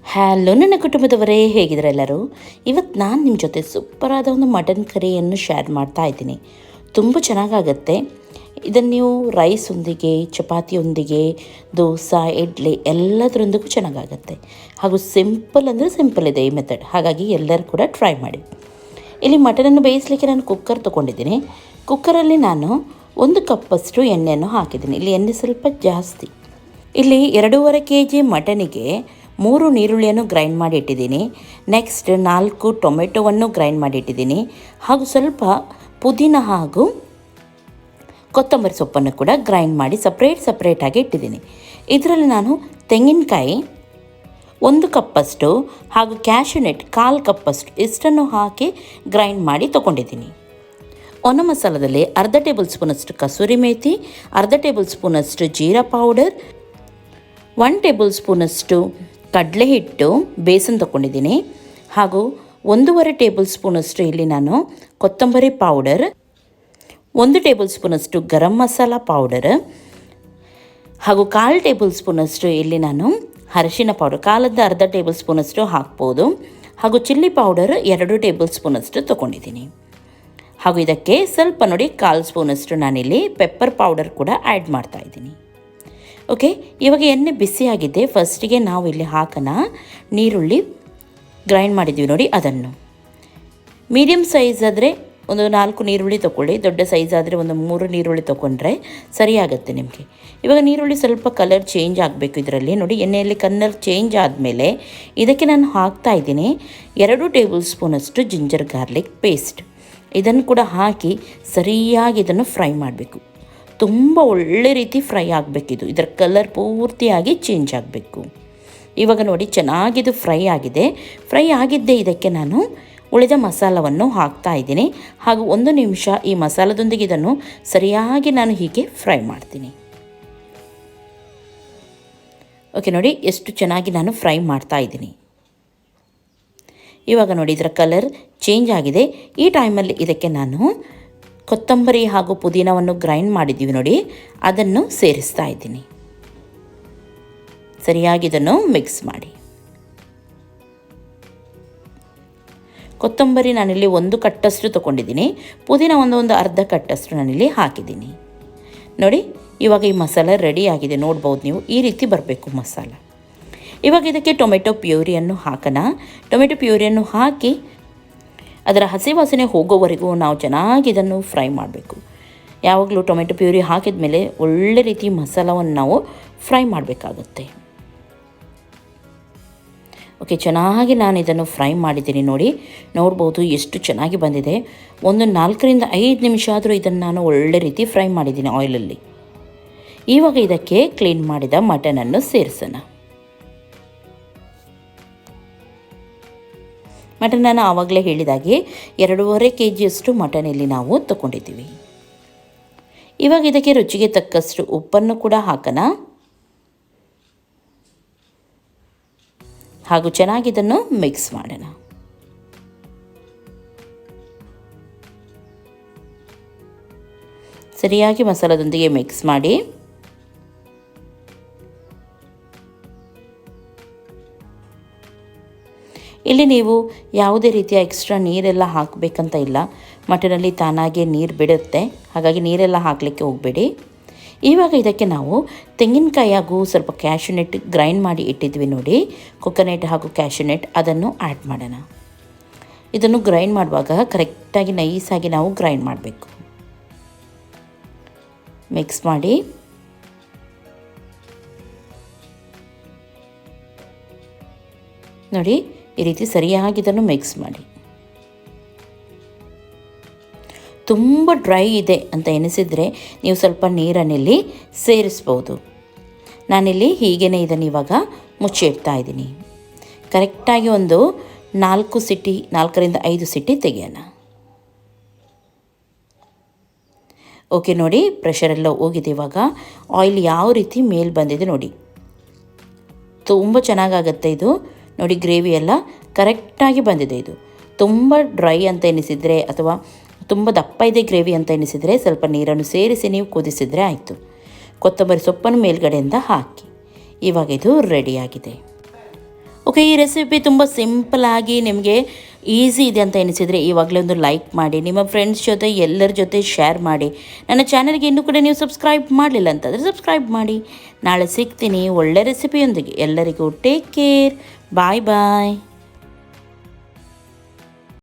Hello ನನ್ನ ಕುಟುಂಬದವರೇ, ಹೇಗಿದ್ದಾರೆ ಎಲ್ಲರೂ? ಇವತ್ತು ನಾನು ನಿಮ್ಮ ಜೊತೆ ಸೂಪರಾದ ಒಂದು ಮಟನ್ ಕರಿಯನ್ನು ಶೇರ್ ಮಾಡ್ತಾ ಇದ್ದೀನಿ. ತುಂಬ ಚೆನ್ನಾಗಾಗತ್ತೆ. ಇದನ್ನು ನೀವು ರೈಸೊಂದಿಗೆ, ಚಪಾತಿಯೊಂದಿಗೆ, ದೋಸೆ, ಇಡ್ಲಿ ಎಲ್ಲದರೊಂದಿಗೂ ಚೆನ್ನಾಗಾಗತ್ತೆ. ಹಾಗೂ ಸಿಂಪಲ್ ಅಂದರೆ ಸಿಂಪಲ್ ಇದೆ ಈ ಮೆಥಡ್. ಹಾಗಾಗಿ ಎಲ್ಲರೂ ಕೂಡ ಟ್ರೈ ಮಾಡಿ. ಇಲ್ಲಿ ಮಟನನ್ನು ಬೇಯಿಸಲಿಕ್ಕೆ ನಾನು ಕುಕ್ಕರ್ ತೊಗೊಂಡಿದ್ದೀನಿ. ಕುಕ್ಕರಲ್ಲಿ ನಾನು 1 ಕಪ್ಪಷ್ಟು ಎಣ್ಣೆಯನ್ನು ಹಾಕಿದ್ದೀನಿ. ಇಲ್ಲಿ ಎಣ್ಣೆ ಸ್ವಲ್ಪ ಜಾಸ್ತಿ. ಇಲ್ಲಿ 2.5 kg ಮಟನಿಗೆ 3 ಈರುಳ್ಳಿಯನ್ನು ಗ್ರೈಂಡ್ ಮಾಡಿ ಇಟ್ಟಿದ್ದೀನಿ. ನೆಕ್ಸ್ಟ್ 4 ಟೊಮೆಟೊವನ್ನು ಗ್ರೈಂಡ್ ಮಾಡಿ ಇಟ್ಟಿದ್ದೀನಿ. ಹಾಗೂ ಸ್ವಲ್ಪ ಪುದೀನ ಹಾಗೂ ಕೊತ್ತಂಬರಿ ಸೊಪ್ಪನ್ನು ಕೂಡ ಗ್ರೈಂಡ್ ಮಾಡಿ ಸಪ್ರೇಟಾಗಿ ಇಟ್ಟಿದ್ದೀನಿ. ಇದರಲ್ಲಿ ನಾನು ತೆಂಗಿನಕಾಯಿ 1 ಕಪ್ಪಷ್ಟು ಹಾಗೂ ಕ್ಯಾಶ್ಯೂನಟ್ 1/4 ಕಪ್ಪಷ್ಟು ಇಷ್ಟನ್ನು ಹಾಕಿ ಗ್ರೈಂಡ್ ಮಾಡಿ ತೊಗೊಂಡಿದ್ದೀನಿ. ಒಣ ಮಸಾಲದಲ್ಲಿ ಅರ್ಧ ಟೇಬಲ್ ಸ್ಪೂನಷ್ಟು ಕಸೂರಿ ಮೇಥಿ, ಅರ್ಧ ಟೇಬಲ್ ಸ್ಪೂನಷ್ಟು ಜೀರಾ ಪೌಡರ್, 1 ಟೇಬಲ್ ಸ್ಪೂನಷ್ಟು ಕಡಲೆ ಹಿಟ್ಟು ಬೇಸನ್ ತೊಗೊಂಡಿದ್ದೀನಿ. ಹಾಗೂ 1.5 ಟೇಬಲ್ ಸ್ಪೂನಷ್ಟು ಇಲ್ಲಿ ನಾನು ಕೊತ್ತಂಬರಿ ಪೌಡರ್, 1 ಟೇಬಲ್ ಸ್ಪೂನಷ್ಟು ಗರಂ ಮಸಾಲ ಪೌಡರ್ ಹಾಗೂ 1/4 ಟೇಬಲ್ ಸ್ಪೂನಷ್ಟು ಇಲ್ಲಿ ನಾನು ಅರಿಶಿನ ಪೌಡರ್, ಕಾಲದ ಅರ್ಧ ಟೇಬಲ್ ಸ್ಪೂನಷ್ಟು ಹಾಕ್ಬೋದು. ಹಾಗೂ ಚಿಲ್ಲಿ ಪೌಡರ್ 2 ಟೇಬಲ್ ಸ್ಪೂನಷ್ಟು ತೊಗೊಂಡಿದ್ದೀನಿ. ಹಾಗೂ ಇದಕ್ಕೆ ಸ್ವಲ್ಪ ನೋಡಿ 1/4 ಸ್ಪೂನಷ್ಟು ನಾನಿಲ್ಲಿ ಪೆಪ್ಪರ್ ಪೌಡರ್ ಕೂಡ ಆ್ಯಡ್ ಮಾಡ್ತಾಯಿದ್ದೀನಿ. ಓಕೆ, ಇವಾಗ ಎಣ್ಣೆ ಬಿಸಿಯಾಗಿದೆ. ಫಸ್ಟಿಗೆ ನಾವು ಇಲ್ಲಿ ಹಾಕೋಣ ನೀರುಳ್ಳಿ ಗ್ರೈಂಡ್ ಮಾಡಿದ್ದೀವಿ ನೋಡಿ ಅದನ್ನು. ಮೀಡಿಯಮ್ ಸೈಜ್ ಆದರೆ ಒಂದು 4 ನೀರುಳ್ಳಿ ತೊಗೊಳ್ಳಿ. ದೊಡ್ಡ ಸೈಜ್ ಆದರೆ ಒಂದು 3 ನೀರುಳ್ಳಿ ತೊಗೊಂಡ್ರೆ ಸರಿಯಾಗುತ್ತೆ ನಿಮಗೆ. ಇವಾಗ ನೀರುಳ್ಳಿ ಸ್ವಲ್ಪ ಕಲರ್ ಚೇಂಜ್ ಆಗಬೇಕು. ಇದರಲ್ಲಿ ನೋಡಿ ಎಣ್ಣೆಯಲ್ಲಿ ಕಲರ್ ಚೇಂಜ್ ಆದಮೇಲೆ ಇದಕ್ಕೆ ನಾನು ಹಾಕ್ತಾಯಿದ್ದೀನಿ 2 ಟೇಬಲ್ ಸ್ಪೂನಷ್ಟು ಜಿಂಜರ್ ಗಾರ್ಲಿಕ್ ಪೇಸ್ಟ್. ಇದನ್ನು ಕೂಡ ಹಾಕಿ ಸರಿಯಾಗಿ ಇದನ್ನು ಫ್ರೈ ಮಾಡಬೇಕು. ತುಂಬ ಒಳ್ಳೆ ರೀತಿ ಫ್ರೈ ಆಗಬೇಕಿದು. ಇದರ ಕಲರ್ ಪೂರ್ತಿಯಾಗಿ ಚೇಂಜ್ ಆಗಬೇಕು. ಇವಾಗ ನೋಡಿ ಚೆನ್ನಾಗಿದು ಫ್ರೈ ಆಗಿದೆ. ಫ್ರೈ ಆಗಿದ್ದೇ ಇದಕ್ಕೆ ನಾನು ಉಳಿದ ಮಸಾಲವನ್ನು ಹಾಕ್ತಾ ಇದ್ದೀನಿ. ಹಾಗೂ 1 ನಿಮಿಷ ಈ ಮಸಾಲದೊಂದಿಗೆ ಇದನ್ನು ಸರಿಯಾಗಿ ನಾನು ಹೀಗೆ ಫ್ರೈ ಮಾಡ್ತೀನಿ. ಓಕೆ, ನೋಡಿ ಎಷ್ಟು ಚೆನ್ನಾಗಿ ನಾನು ಫ್ರೈ ಮಾಡ್ತಾ ಇದ್ದೀನಿ. ಇವಾಗ ನೋಡಿ ಇದರ ಕಲರ್ ಚೇಂಜ್ ಆಗಿದೆ. ಈ ಟೈಮಲ್ಲಿ ಇದಕ್ಕೆ ನಾನು ಕೊತ್ತಂಬರಿ ಹಾಗೂ ಪುದೀನವನ್ನು ಗ್ರೈಂಡ್ ಮಾಡಿದ್ದೀವಿ ನೋಡಿ, ಅದನ್ನು ಸೇರಿಸ್ತಾ ಇದ್ದೀನಿ. ಸರಿಯಾಗಿ ಇದನ್ನು ಮಿಕ್ಸ್ ಮಾಡಿ. ಕೊತ್ತಂಬರಿ ನಾನಿಲ್ಲಿ 1 ಕಟ್ಟಷ್ಟು ತೊಗೊಂಡಿದ್ದೀನಿ. ಪುದೀನ ಒಂದು ಅರ್ಧ ಕಟ್ಟಷ್ಟು ನಾನಿಲ್ಲಿ ಹಾಕಿದ್ದೀನಿ. ನೋಡಿ ಇವಾಗ ಈ ಮಸಾಲೆ ರೆಡಿ ಆಗಿದೆ. ನೋಡ್ಬೋದು ನೀವು, ಈ ರೀತಿ ಬರಬೇಕು ಮಸಾಲ. ಇವಾಗ ಇದಕ್ಕೆ ಟೊಮೆಟೊ ಪ್ಯೂರಿಯನ್ನು ಹಾಕೋಣ. ಟೊಮೆಟೊ ಪ್ಯೂರಿಯನ್ನು ಹಾಕಿ ಅದರ ಹಸಿ ವಾಸನೆ ಹೋಗೋವರೆಗೂ ನಾವು ಚೆನ್ನಾಗಿ ಇದನ್ನು ಫ್ರೈ ಮಾಡಬೇಕು. ಯಾವಾಗಲೂ ಟೊಮೆಟೊ ಪ್ಯೂರಿ ಹಾಕಿದ ಮೇಲೆ ಒಳ್ಳೆ ರೀತಿ ಮಸಾಲವನ್ನು ನಾವು ಫ್ರೈ ಮಾಡಬೇಕಾಗುತ್ತೆ. ಓಕೆ, ಚೆನ್ನಾಗಿ ನಾನು ಇದನ್ನು ಫ್ರೈ ಮಾಡಿದ್ದೀನಿ. ನೋಡ್ಬೋದು ಎಷ್ಟು ಚೆನ್ನಾಗಿ ಬಂದಿದೆ. ಒಂದು 4ರಿಂದ 5 ನಿಮಿಷ ಆದರೂ ಇದನ್ನು ನಾನು ಒಳ್ಳೆ ರೀತಿ ಫ್ರೈ ಮಾಡಿದ್ದೀನಿ ಆಯಿಲಲ್ಲಿ. ಇವಾಗ ಇದಕ್ಕೆ ಕ್ಲೀನ್ ಮಾಡಿದ ಮಟನನ್ನು ಸೇರಿಸೋಣ. ಮಟನ್ ನಾನು ಆವಾಗಲೇ ಹೇಳಿದಾಗೆ 2.5 kgಯಷ್ಟು ಮಟನ್ ಇಲ್ಲಿ ನಾವು ತೊಗೊಂಡಿದ್ದೀವಿ. ಇವಾಗ ಇದಕ್ಕೆ ರುಚಿಗೆ ತಕ್ಕಷ್ಟು ಉಪ್ಪನ್ನು ಕೂಡ ಹಾಕೋಣ. ಹಾಗೂ ಚೆನ್ನಾಗಿ ಇದನ್ನು ಮಿಕ್ಸ್ ಮಾಡೋಣ. ಸರಿಯಾಗಿ ಮಸಾಲದೊಂದಿಗೆ ಮಿಕ್ಸ್ ಮಾಡಿ. ಇಲ್ಲಿ ನೀವು ಯಾವುದೇ ರೀತಿಯ ಎಕ್ಸ್ಟ್ರಾ ನೀರೆಲ್ಲ ಹಾಕಬೇಕಂತ ಇಲ್ಲ. ಮಟನಲ್ಲಿ ತಾನಾಗೆ ನೀರು ಬಿಡುತ್ತೆ. ಹಾಗಾಗಿ ನೀರೆಲ್ಲ ಹಾಕಲಿಕ್ಕೆ ಹೋಗಬೇಡಿ. ಇವಾಗ ಇದಕ್ಕೆ ನಾವು ತೆಂಗಿನಕಾಯಿ ಹಾಗೂ ಸ್ವಲ್ಪ ಕ್ಯಾಶ್ಯೂನಟ್ ಗ್ರೈಂಡ್ ಮಾಡಿ ಇಟ್ಟಿದ್ವಿ ನೋಡಿ, ಕೊಕೊನಟ್ ಹಾಗೂ ಕ್ಯಾಶ್ಯೂನಟ್, ಅದನ್ನು ಆ್ಯಡ್ ಮಾಡೋಣ. ಇದನ್ನು ಗ್ರೈಂಡ್ ಮಾಡುವಾಗ ಕರೆಕ್ಟಾಗಿ ನೈಸಾಗಿ ನಾವು ಗ್ರೈಂಡ್ ಮಾಡಬೇಕು. ಮಿಕ್ಸ್ ಮಾಡಿ. ನೋಡಿ ಈ ರೀತಿ ಸರಿಯಾಗಿ ಇದನ್ನು ಮಿಕ್ಸ್ ಮಾಡಿ. ತುಂಬ ಡ್ರೈ ಇದೆ ಅಂತ ಎನಿಸಿದರೆ ನೀವು ಸ್ವಲ್ಪ ನೀರನ್ನಿಲ್ಲಿ ಸೇರಿಸ್ಬೋದು. ನಾನಿಲ್ಲಿ ಹೀಗೇ ಇದನ್ನು ಇವಾಗ ಮುಚ್ಚಿಡ್ತಾ ಇದ್ದೀನಿ. ಕರೆಕ್ಟಾಗಿ ಒಂದು 4ರಿಂದ 5 ಸಿಟಿ ತೆಗೆಯೋಣ. ಓಕೆ, ನೋಡಿ ಪ್ರೆಷರೆಲ್ಲ ಹೋಗಿದೆ. ಇವಾಗ ಆಯಿಲ್ ಯಾವ ರೀತಿ ಮೇಲೆ ಬಂದಿದೆ ನೋಡಿ, ತುಂಬ ಚೆನ್ನಾಗಾಗತ್ತೆ ಇದು. ನೋಡಿ ಗ್ರೇವಿ ಎಲ್ಲ ಕರೆಕ್ಟಾಗಿ ಬಂದಿದೆ. ಇದು ತುಂಬ ಡ್ರೈ ಅಂತ ಎನಿಸಿದರೆ ಅಥವಾ ತುಂಬ ದಪ್ಪ ಇದೆ ಗ್ರೇವಿ ಅಂತ ಎನಿಸಿದರೆ ಸ್ವಲ್ಪ ನೀರನ್ನು ಸೇರಿಸಿ ನೀವು ಕುದಿಸಿದರೆ ಆಯಿತು. ಕೊತ್ತಂಬರಿ ಸೊಪ್ಪನ್ನು ಮೇಲ್ಗಡೆಯಿಂದ ಹಾಕಿ. ಇವಾಗ ಇದು ರೆಡಿಯಾಗಿದೆ. ಓಕೆ, ಈ ರೆಸಿಪಿ ತುಂಬ ಸಿಂಪಲಾಗಿ ನಿಮಗೆ ಈಸಿ ಇದೆ ಅಂತ ಎನಿಸಿದರೆ ಇವಾಗಲೇ ಒಂದು ಲೈಕ್ ಮಾಡಿ, ನಿಮ್ಮ ಫ್ರೆಂಡ್ಸ್ ಜೊತೆ ಎಲ್ಲರ ಜೊತೆ ಶೇರ್ ಮಾಡಿ. ನನ್ನ ಚಾನಲ್ಗೆ ಇನ್ನೂ ಕೂಡ ನೀವು ಸಬ್ಸ್ಕ್ರೈಬ್ ಮಾಡಲಿಲ್ಲ ಅಂತಂದರೆ ಸಬ್ಸ್ಕ್ರೈಬ್ ಮಾಡಿ. ನಾಳೆ ಸಿಗ್ತೀನಿ ಒಳ್ಳೆ ರೆಸಿಪಿಯೊಂದಿಗೆ. ಎಲ್ಲರಿಗೂ ಟೇಕ್ ಕೇರ್. ಬಾಯ್ ಬಾಯ್.